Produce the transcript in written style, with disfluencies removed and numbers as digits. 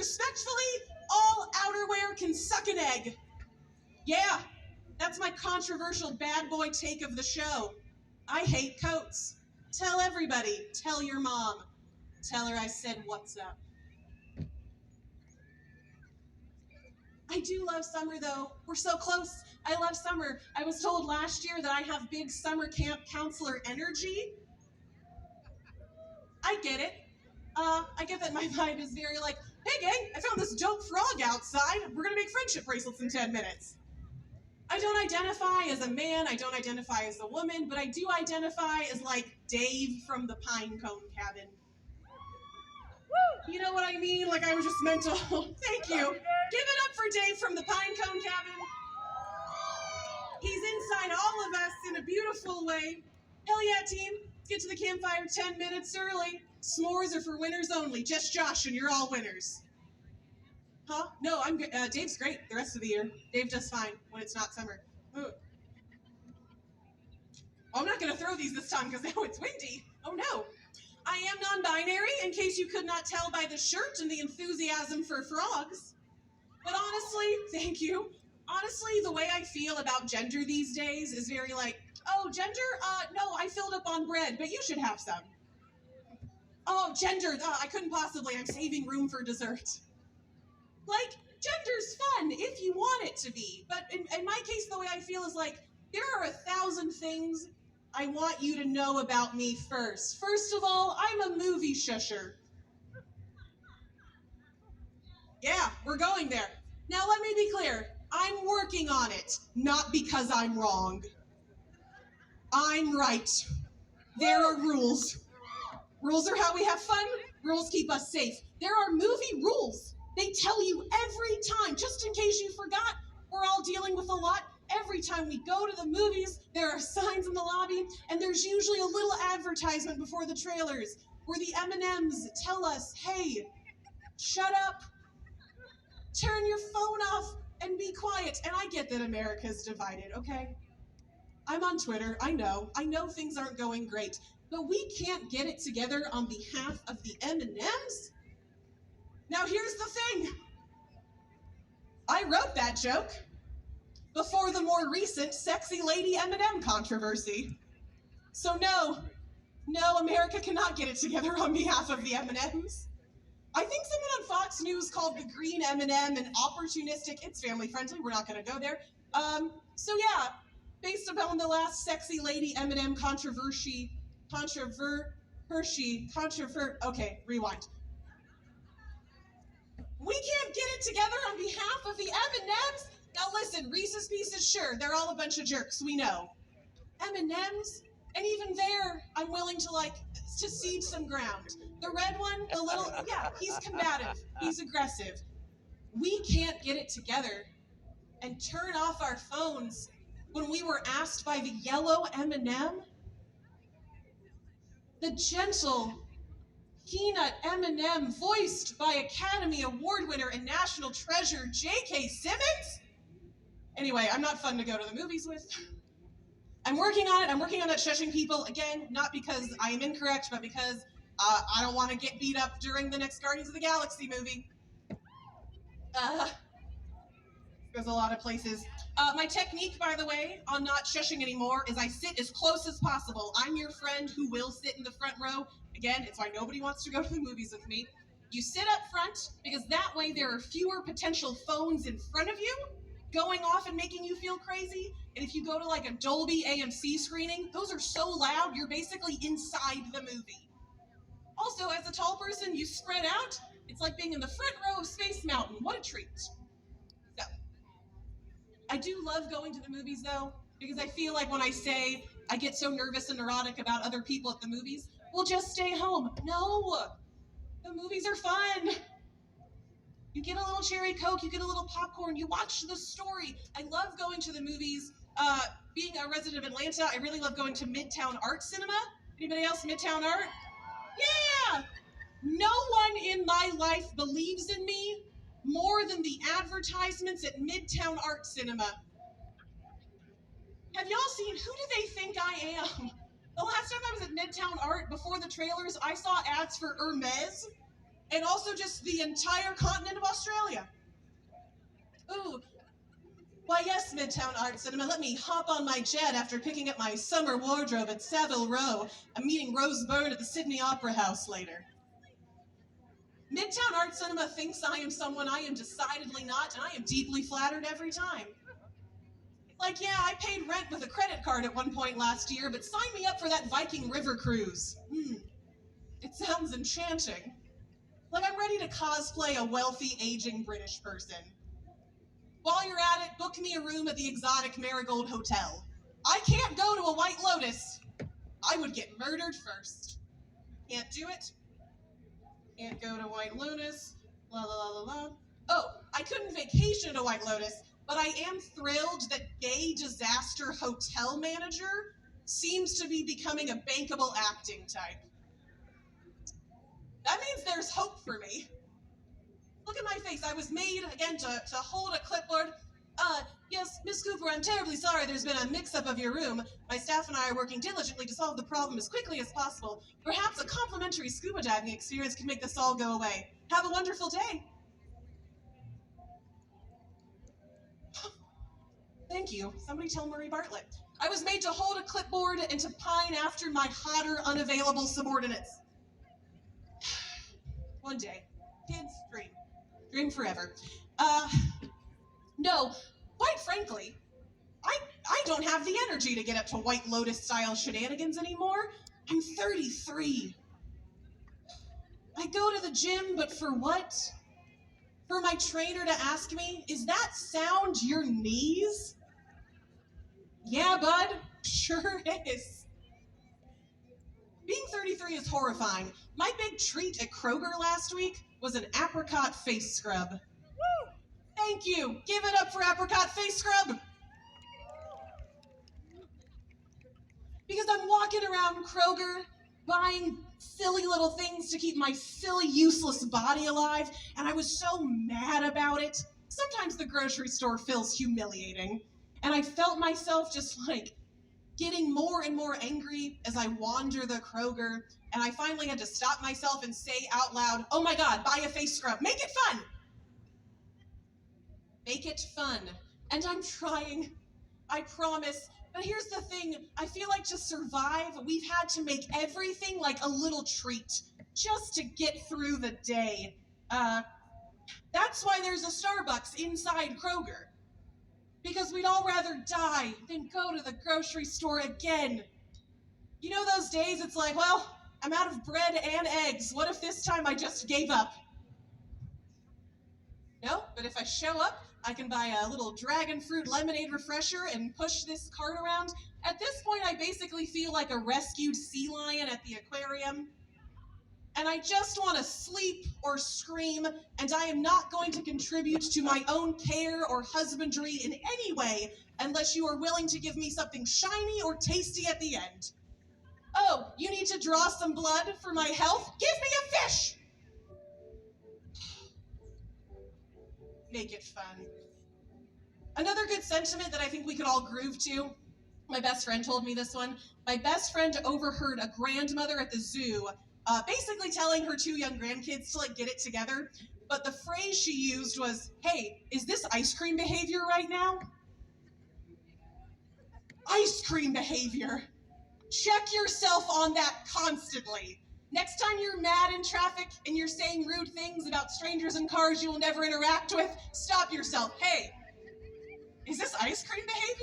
Respectfully, all outerwear can suck an egg. Yeah, that's my controversial bad boy take of the show. I hate coats. Tell everybody. Tell your mom. Tell her I said what's up. I do love summer though. We're so close. I love summer. I was told last year that I have big summer camp counselor energy. I get it. I get that my vibe is very like, hey gang, I found this dope frog outside. We're gonna make friendship bracelets in 10 minutes. I don't identify as a man, I don't identify as a woman, but I do identify as like Dave from the Pinecone Cabin. You know what I mean? Like I was just mental. Thank you. Give it up for Dave from the Pinecone Cabin. He's inside all of us in a beautiful way. Hell yeah, team. Let's get to the campfire 10 minutes early. S'mores are for winners only. Just Josh and you're all winners. Huh? No, I'm good. Dave's great the rest of the year. Dave does fine when it's not summer. Ugh. I'm not going to throw these this time because now it's windy. Oh no. I am non-binary, in case you could not tell by the shirt and the enthusiasm for frogs. But honestly, thank you. Honestly, the way I feel about gender these days is very like, oh, gender? No, I filled up on bread, but you should have some. Oh, gender, I couldn't possibly. I'm saving room for dessert. Like, gender's fun if you want it to be. But in my case, the way I feel is like, there are 1,000 things I want you to know about me first. First of all, I'm a movie shusher. Yeah, we're going there. Now let me be clear. I'm working on it, not because I'm wrong. I'm right. There are rules. Rules are how we have fun. Rules keep us safe. There are movie rules. They tell you every time, just in case you forgot, we're all dealing with a lot. Every time we go to the movies, there are signs in the lobby, and there's usually a little advertisement before the trailers where the M&Ms tell us, hey, shut up, turn your phone off, and be quiet. And I get that America's divided, okay? I'm on Twitter, I know things aren't going great, but we can't get it together on behalf of the M&Ms? Now here's the thing. I wrote that joke before the more recent sexy lady M&M controversy. So no, America cannot get it together on behalf of the M&Ms. I think someone on Fox News called the green M&M an opportunistic. It's family friendly, we're not gonna go there. So yeah, based upon the last sexy lady M&M controversy, okay, rewind. We can't get it together on behalf of the M&Ms? Now listen, Reese's Pieces, sure, they're all a bunch of jerks, we know. M&Ms? And even there, I'm willing to cede some ground. The red one, the little, yeah, he's combative, he's aggressive. We can't get it together and turn off our phones when we were asked by the yellow M&M? The gentle peanut M&M voiced by Academy Award winner and national treasure J.K. Simmons? Anyway, I'm not fun to go to the movies with. I'm working on it. I'm working on that shushing people. Again, not because I am incorrect, but because I don't want to get beat up during the next Guardians of the Galaxy movie. There's a lot of places. My technique, by the way, on not shushing anymore is I sit as close as possible. I'm your friend who will sit in the front row. Again, it's why nobody wants to go to the movies with me. You sit up front because that way there are fewer potential phones in front of you going off and making you feel crazy. And if you go to like a Dolby AMC screening, those are so loud, you're basically inside the movie. Also, as a tall person, you spread out. It's like being in the front row of Space Mountain. What a treat. So, I do love going to the movies though, because I feel like when I say I get so nervous and neurotic about other people at the movies, we'll just stay home. No, the movies are fun. You get a little cherry Coke, you get a little popcorn, you watch the story. I love going to the movies. Being a resident of Atlanta, I really love going to Midtown Art Cinema. Anybody else Midtown Art? Yeah! No one in my life believes in me more than the advertisements at Midtown Art Cinema. Have y'all seen, who do they think I am? The last time I was at Midtown Art, before the trailers, I saw ads for Hermes. and also just the entire continent of Australia. Ooh, why yes, Midtown Art Cinema, let me hop on my jet after picking up my summer wardrobe at Savile Row. I'm meeting Rose Byrne at the Sydney Opera House later. Midtown Art Cinema thinks I am someone I am decidedly not, and I am deeply flattered every time. Like, yeah, I paid rent with a credit card at one point last year, but sign me up for that Viking River cruise. It sounds enchanting. Like I'm ready to cosplay a wealthy, aging British person. While you're at it, book me a room at the exotic Marigold Hotel. I can't go to a White Lotus. I would get murdered first. Can't do it. Can't go to White Lotus. La la la la la. Oh, I couldn't vacation at a White Lotus, but I am thrilled that gay disaster hotel manager seems to be becoming a bankable acting type. That means there's hope for me. Look at my face. I was made, again, to hold a clipboard. Yes, Miss Cooper, I'm terribly sorry there's been a mix-up of your room. My staff and I are working diligently to solve the problem as quickly as possible. Perhaps a complimentary scuba diving experience can make this all go away. Have a wonderful day. Thank you. Somebody tell Murray Bartlett. I was made to hold a clipboard and to pine after my hotter, unavailable subordinates. One day. Kids, dream. Dream forever. No, quite frankly, I don't have the energy to get up to White Lotus-style shenanigans anymore. I'm 33. I go to the gym, but for what? For my trainer to ask me, is that sound your knees? Yeah, bud, sure is. Being 33 is horrifying. My big treat at Kroger last week was an apricot face scrub. Woo! Thank you. Give it up for apricot face scrub. Because I'm walking around Kroger buying silly little things to keep my silly, useless body alive, and I was so mad about it. Sometimes the grocery store feels humiliating, and I felt myself just like getting more and more angry as I wander the Kroger, and I finally had to stop myself and say out loud, oh my God, buy a face scrub. Make it fun. Make it fun. And I'm trying, I promise. But here's the thing, I feel like to survive, we've had to make everything like a little treat, just to get through the day. That's why there's a Starbucks inside Kroger. Because we'd all rather die than go to the grocery store again. You know those days it's like, well, I'm out of bread and eggs. What if this time I just gave up? No, but if I show up, I can buy a little dragon fruit lemonade refresher and push this cart around. At this point, I basically feel like a rescued sea lion at the aquarium. And I just want to sleep or scream, and I am not going to contribute to my own care or husbandry in any way unless you are willing to give me something shiny or tasty at the end. Oh, you need to draw some blood for my health? Give me a fish! Make it fun. Another good sentiment that I think we could all groove to, my best friend told me this one. My best friend overheard a grandmother at the zoo basically telling her two young grandkids to like get it together. But the phrase she used was, hey, is this ice cream behavior right now? Ice cream behavior. Check yourself on that constantly. Next time you're mad in traffic and you're saying rude things about strangers in cars you will never interact with, stop yourself. Hey, is this ice cream behavior?